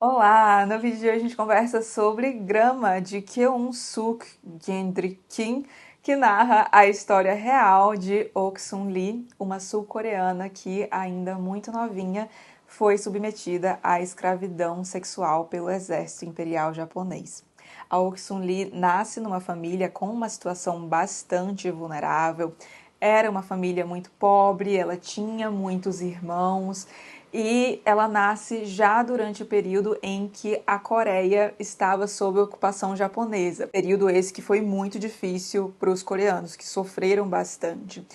Olá! No vídeo de hoje a gente conversa sobre Grama, de Keun-suk Gendry Kim, que narra a história real de Ok-sun Lee, uma sul-coreana que, ainda muito novinha, foi submetida à escravidão sexual pelo exército imperial japonês. A Ok-sun Lee nasce numa família com uma situação bastante vulnerável. Era uma família muito pobre, ela tinha muitos irmãos e ela nasce já durante o período em que a Coreia estava sob ocupação japonesa. Período esse que foi muito difícil para os coreanos, que sofreram bastante.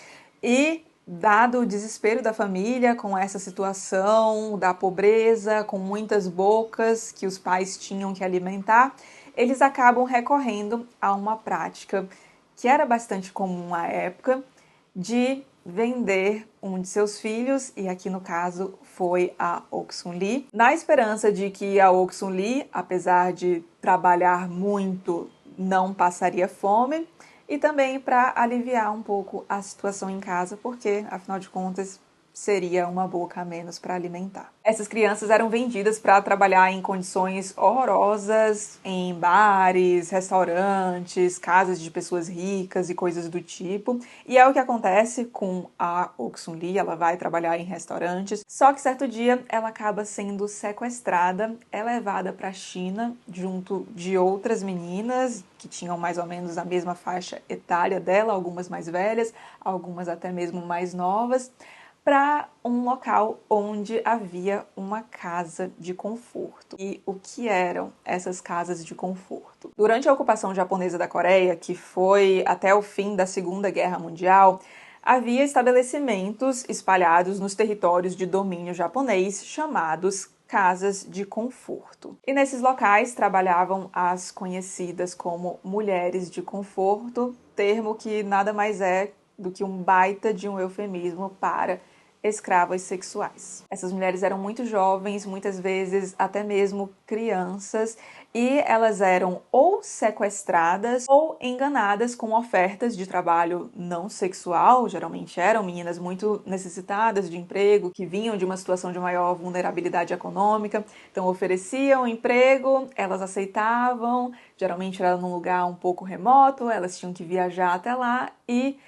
E dado o desespero da família com essa situação da pobreza, com muitas bocas que os pais tinham que alimentar, eles acabam recorrendo a uma prática que era bastante comum à época, de vender um de seus filhos, e aqui no caso foi a Ok-sun Lee, na esperança de que a Ok-sun Lee, apesar de trabalhar muito, não passaria fome, e também para aliviar um pouco a situação em casa, porque, afinal de contas, seria uma boca a menos para alimentar. Essas crianças eram vendidas para trabalhar em condições horrorosas, em bares, restaurantes, casas de pessoas ricas e coisas do tipo. E é o que acontece com a Ok-sun Lee, ela vai trabalhar em restaurantes, só que certo dia ela acaba sendo sequestrada, é levada para a China junto de outras meninas que tinham mais ou menos a mesma faixa etária dela, algumas mais velhas, algumas até mesmo mais novas, para um local onde havia uma casa de conforto. E o que eram essas casas de conforto? Durante a ocupação japonesa da Coreia, que foi até o fim da Segunda Guerra Mundial, havia estabelecimentos espalhados nos territórios de domínio japonês chamados casas de conforto. E nesses locais trabalhavam as conhecidas como mulheres de conforto, termo que nada mais é do que um baita de um eufemismo para escravas sexuais. Essas mulheres eram muito jovens, muitas vezes até mesmo crianças, e elas eram ou sequestradas ou enganadas com ofertas de trabalho não sexual. Geralmente eram meninas muito necessitadas de emprego, que vinham de uma situação de maior vulnerabilidade econômica, então ofereciam emprego, elas aceitavam, geralmente era num lugar um pouco remoto, elas tinham que viajar até lá e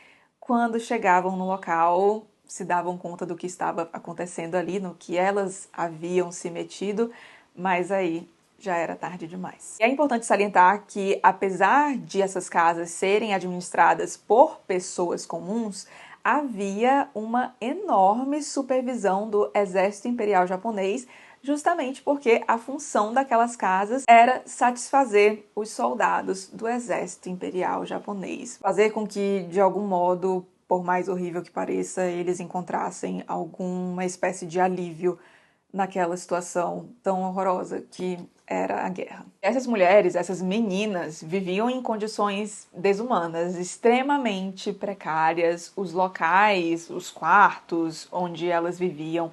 quando chegavam no local se davam conta do que estava acontecendo ali, no que elas haviam se metido, mas aí já era tarde demais. E é importante salientar que, apesar de essas casas serem administradas por pessoas comuns, havia uma enorme supervisão do exército imperial japonês, justamente porque a função daquelas casas era satisfazer os soldados do exército imperial japonês, fazer com que, de algum modo, por mais horrível que pareça, eles encontrassem alguma espécie de alívio naquela situação tão horrorosa que era a guerra. Essas mulheres, essas meninas, viviam em condições desumanas, extremamente precárias. Os locais, os quartos onde elas viviam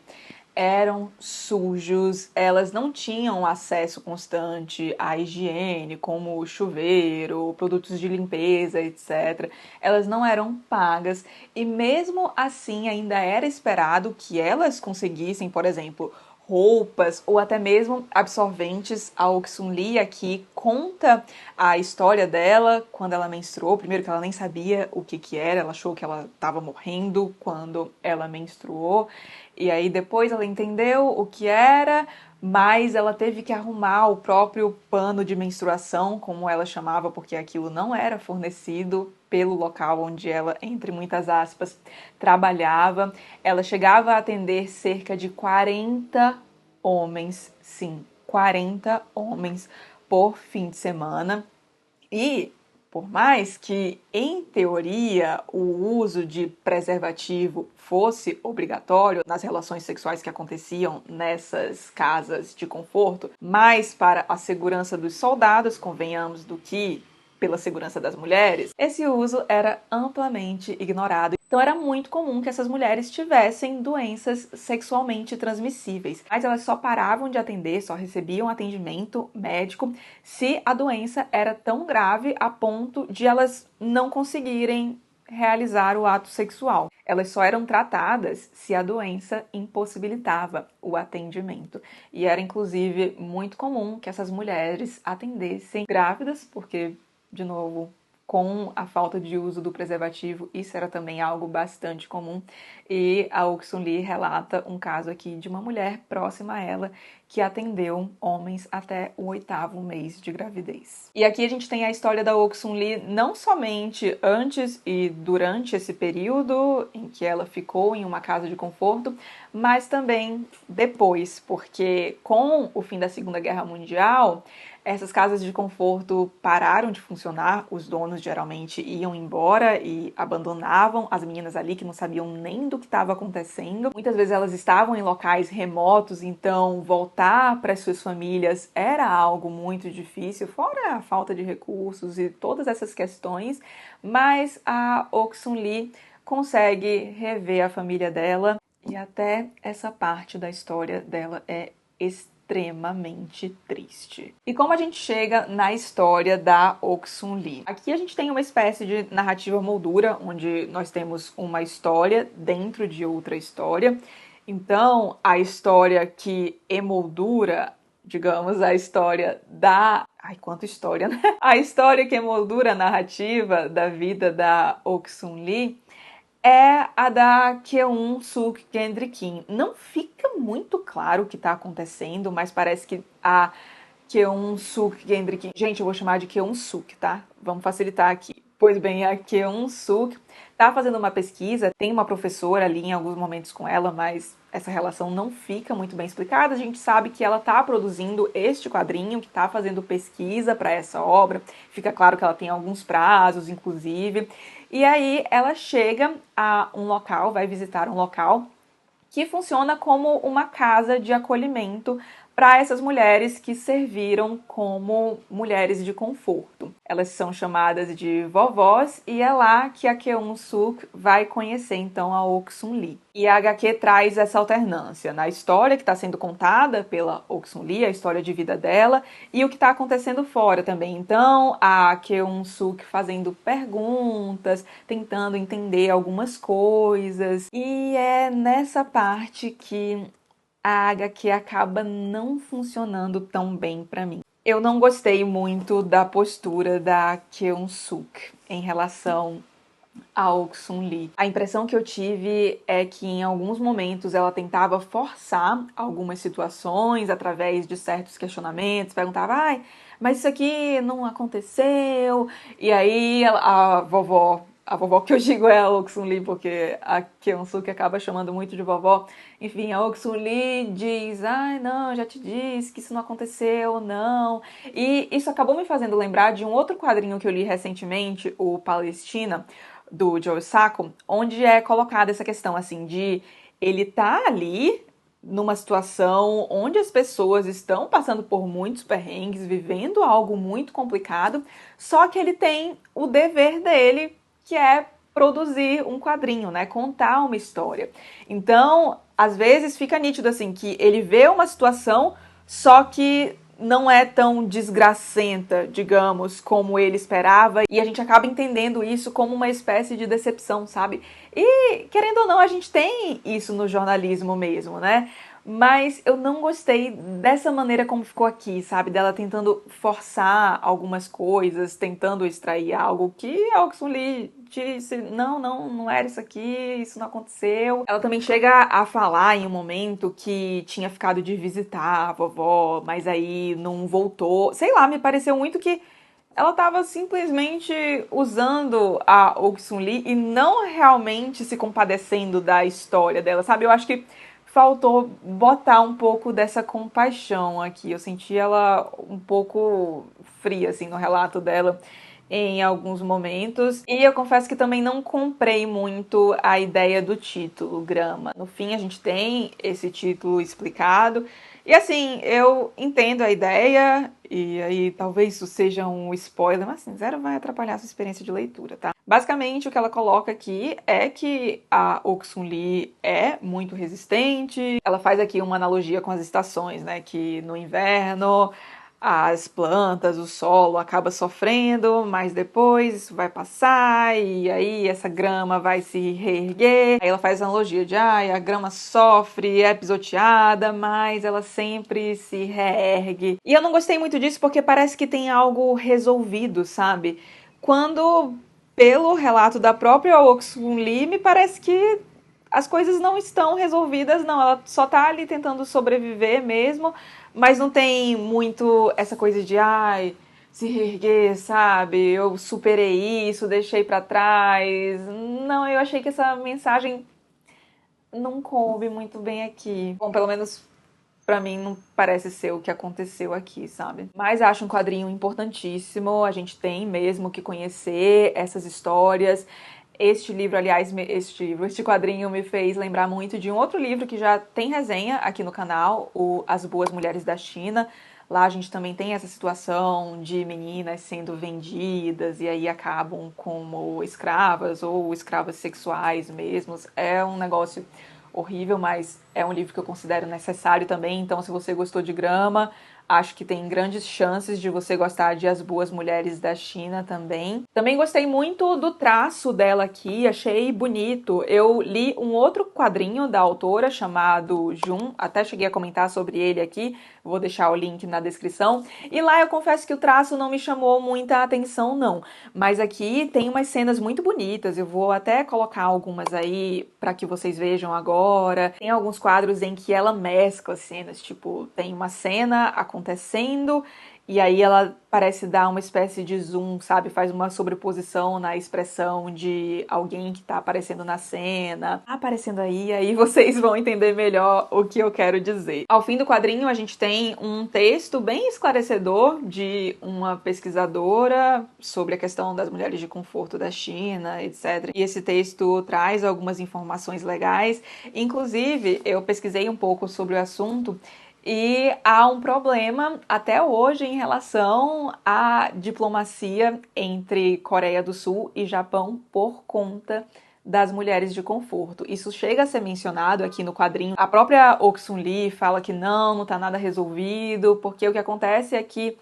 eram sujos, elas não tinham acesso constante à higiene, como chuveiro, produtos de limpeza, etc. Elas não eram pagas e mesmo assim ainda era esperado que elas conseguissem, por exemplo, roupas ou até mesmo absorventes. A Ok-sun Lee aqui conta a história dela quando ela menstruou. Primeiro que ela nem sabia o que era, ela achou que ela estava morrendo quando ela menstruou. E aí depois ela entendeu o que era, mas ela teve que arrumar o próprio pano de menstruação, como ela chamava, porque aquilo não era fornecido pelo local onde ela, entre muitas aspas, trabalhava. Ela chegava a atender cerca de 40 homens, sim, 40 homens por fim de semana. E por mais que, em teoria, o uso de preservativo fosse obrigatório nas relações sexuais que aconteciam nessas casas de conforto, mais para a segurança dos soldados, convenhamos, do que pela segurança das mulheres, esse uso era amplamente ignorado. Então era muito comum que essas mulheres tivessem doenças sexualmente transmissíveis, mas elas só paravam de atender, só recebiam atendimento médico se a doença era tão grave a ponto de elas não conseguirem realizar o ato sexual. Elas só eram tratadas se a doença impossibilitava o atendimento. E era, inclusive, muito comum que essas mulheres atendessem grávidas, porque, de novo, com a falta de uso do preservativo, isso era também algo bastante comum. E a Ok Sun Lee relata um caso aqui de uma mulher próxima a ela que atendeu homens até o 8º mês de gravidez. E aqui a gente tem a história da Ok Sun Lee não somente antes e durante esse período em que ela ficou em uma casa de conforto, mas também depois, porque com o fim da Segunda Guerra Mundial, essas casas de conforto pararam de funcionar, os donos geralmente iam embora e abandonavam as meninas ali que não sabiam nem do que estava acontecendo. Muitas vezes elas estavam em locais remotos, então voltar para as suas famílias era algo muito difícil, fora a falta de recursos e todas essas questões, mas a Ok Sun Lee consegue rever a família dela e até essa parte da história dela é extremamente triste. E como a gente chega na história da Ok Sun Lee? Aqui a gente tem uma espécie de narrativa moldura, onde nós temos uma história dentro de outra história. Então, a história que emoldura, digamos, a história da... Ai, quanta história, né? A história que emoldura a narrativa da vida da Ok Sun Lee é a da Keun-suk Gendry-Kim. Não fica muito claro o que está acontecendo, mas parece que a Keun-suk Gendry-Kim... Gente, eu vou chamar de Keun-suk, tá? Vamos facilitar aqui. Pois bem, a Keun-suk está fazendo uma pesquisa, tem uma professora ali em alguns momentos com ela, mas essa relação não fica muito bem explicada. A gente sabe que ela está produzindo este quadrinho, que está fazendo pesquisa para essa obra. Fica claro que ela tem alguns prazos, inclusive. E aí ela chega a um local, vai visitar um local que funciona como uma casa de acolhimento para essas mulheres que serviram como mulheres de conforto. Elas são chamadas de vovós e é lá que a Keun-suk vai conhecer então a Ok Sun Lee. E a HQ traz essa alternância na história que está sendo contada pela Ok Sun Lee, a história de vida dela, e o que está acontecendo fora também. Então, a Keun-suk fazendo perguntas, tentando entender algumas coisas. E é nessa parte que a HQ acaba não funcionando tão bem pra mim. Eu não gostei muito da postura da Keun-suk em relação a Ok Sun Lee. A impressão que eu tive é que em alguns momentos ela tentava forçar algumas situações através de certos questionamentos, perguntava, ai, mas isso aqui não aconteceu, e aí a vovó que eu digo é a Ok Sun Lee, porque a Keun-suk acaba chamando muito de vovó. Enfim, a Ok Sun Lee diz, ai, não, já te disse que isso não aconteceu, não. E isso acabou me fazendo lembrar de um outro quadrinho que eu li recentemente, o Palestina, do Joe Sacco, onde é colocada essa questão, assim, de ele tá ali numa situação onde as pessoas estão passando por muitos perrengues, vivendo algo muito complicado, só que ele tem o dever dele, que é produzir um quadrinho, né? Contar uma história. Então, às vezes fica nítido assim que ele vê uma situação, só que não é tão desgracenta, digamos, como ele esperava, e a gente acaba entendendo isso como uma espécie de decepção, sabe? E, querendo ou não, a gente tem isso no jornalismo mesmo, né? Mas eu não gostei dessa maneira como ficou aqui, sabe? Dela tentando forçar algumas coisas, tentando extrair algo que a Ok Sun Lee disse, não era isso aqui, isso não aconteceu. Ela também chega a falar em um momento que tinha ficado de visitar a vovó, mas aí não voltou. Sei lá, me pareceu muito que ela estava simplesmente usando a Ok Sun Lee e não realmente se compadecendo da história dela, sabe? Eu acho que faltou botar um pouco dessa compaixão aqui. Eu senti ela um pouco fria, assim, no relato dela em alguns momentos. E eu confesso que também não comprei muito a ideia do título, Grama. No fim, a gente tem esse título explicado. E assim, eu entendo a ideia, e aí talvez isso seja um spoiler, mas assim, zero vai atrapalhar a sua experiência de leitura, tá? Basicamente, o que ela coloca aqui é que a Ok Sun Lee é muito resistente. Ela faz aqui uma analogia com as estações, né? Que no inverno as plantas, o solo acaba sofrendo, mas depois isso vai passar e aí essa grama vai se reerguer. Aí ela faz a analogia de, a grama sofre, é pisoteada, mas ela sempre se reergue. E eu não gostei muito disso porque parece que tem algo resolvido, sabe? Quando, pelo relato da própria Oksun Lee, me parece que as coisas não estão resolvidas, não. Ela só tá ali tentando sobreviver mesmo, mas não tem muito essa coisa de, se reerguer, sabe? Eu superei isso, deixei pra trás. Não, eu achei que essa mensagem não coube muito bem aqui. Bom, pelo menos pra mim não parece ser o que aconteceu aqui, sabe? Mas acho um quadrinho importantíssimo, a gente tem mesmo que conhecer essas histórias. Este livro, aliás, este quadrinho me fez lembrar muito de um outro livro que já tem resenha aqui no canal, o As Boas Mulheres da China. Lá a gente também tem essa situação de meninas sendo vendidas e aí acabam como escravas ou escravas sexuais mesmo. É um negócio horrível, mas é um livro que eu considero necessário também. Então, se você gostou de Grama, acho que tem grandes chances de você gostar de As Boas Mulheres da China também. Também gostei muito do traço dela aqui, achei bonito. Eu li um outro quadrinho da autora chamado Jun, até cheguei a comentar sobre ele aqui, vou deixar o link na descrição. E lá eu confesso que o traço não me chamou muita atenção, não. Mas aqui tem umas cenas muito bonitas, eu vou até colocar algumas aí para que vocês vejam agora. Tem alguns quadros em que ela mescla cenas, tipo, tem uma cena acontecendo e aí ela parece dar uma espécie de zoom, sabe? Faz uma sobreposição na expressão de alguém que tá aparecendo na cena. Tá aparecendo aí vocês vão entender melhor o que eu quero dizer. Ao fim do quadrinho, a gente tem um texto bem esclarecedor de uma pesquisadora sobre a questão das mulheres de conforto da China, etc. E esse texto traz algumas informações legais. Inclusive, eu pesquisei um pouco sobre o assunto e há um problema até hoje em relação à diplomacia entre Coreia do Sul e Japão por conta das mulheres de conforto. Isso chega a ser mencionado aqui no quadrinho. A própria Oksun Lee fala que não tá nada resolvido, porque o que acontece é que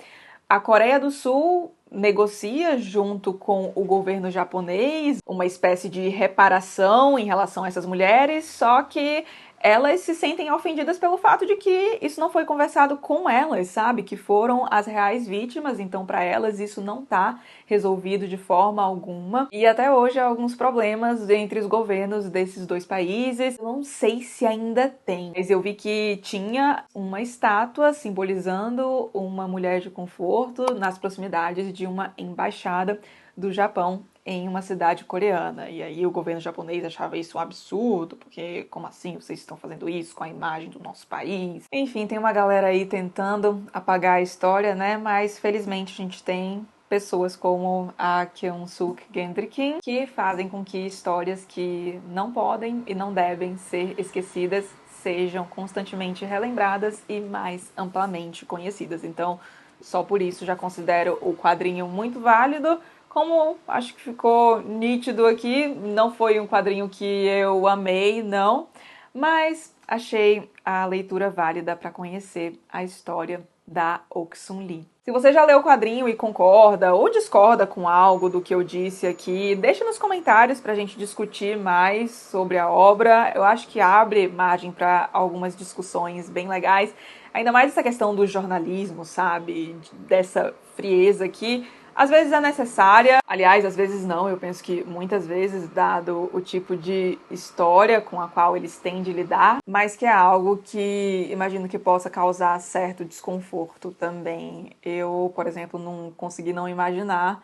a Coreia do Sul negocia junto com o governo japonês uma espécie de reparação em relação a essas mulheres, só que elas se sentem ofendidas pelo fato de que isso não foi conversado com elas, sabe? Que foram as reais vítimas, então para elas isso não tá resolvido de forma alguma. E até hoje há alguns problemas entre os governos desses dois países. Eu não sei se ainda tem, mas eu vi que tinha uma estátua simbolizando uma mulher de conforto nas proximidades de uma embaixada do Japão em uma cidade coreana. E aí o governo japonês achava isso um absurdo, porque como assim vocês estão fazendo isso com a imagem do nosso país? Enfim, tem uma galera aí tentando apagar a história, né? Mas felizmente a gente tem pessoas como a Keun-suk Gendry-Kim que fazem com que histórias que não podem e não devem ser esquecidas sejam constantemente relembradas e mais amplamente conhecidas. Então, só por isso já considero o quadrinho muito válido. Como acho que ficou nítido aqui, não foi um quadrinho que eu amei, não, mas achei a leitura válida para conhecer a história da Oksun Lee. Se você já leu o quadrinho e concorda ou discorda com algo do que eu disse aqui, deixa nos comentários para a gente discutir mais sobre a obra. Eu acho que abre margem para algumas discussões bem legais, ainda mais essa questão do jornalismo, sabe? Dessa frieza aqui. Às vezes é necessária, aliás, às vezes não, eu penso que muitas vezes, dado o tipo de história com a qual eles têm de lidar, mas que é algo que imagino que possa causar certo desconforto também. Eu, por exemplo, não consegui não imaginar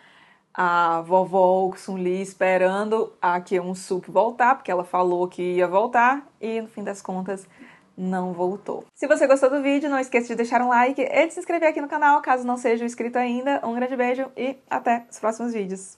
a vovó Oksun Lee esperando a Keun-suk voltar, porque ela falou que ia voltar e, no fim das contas, não voltou. Se você gostou do vídeo, não esqueça de deixar um like e de se inscrever aqui no canal, caso não seja inscrito ainda. Um grande beijo e até os próximos vídeos.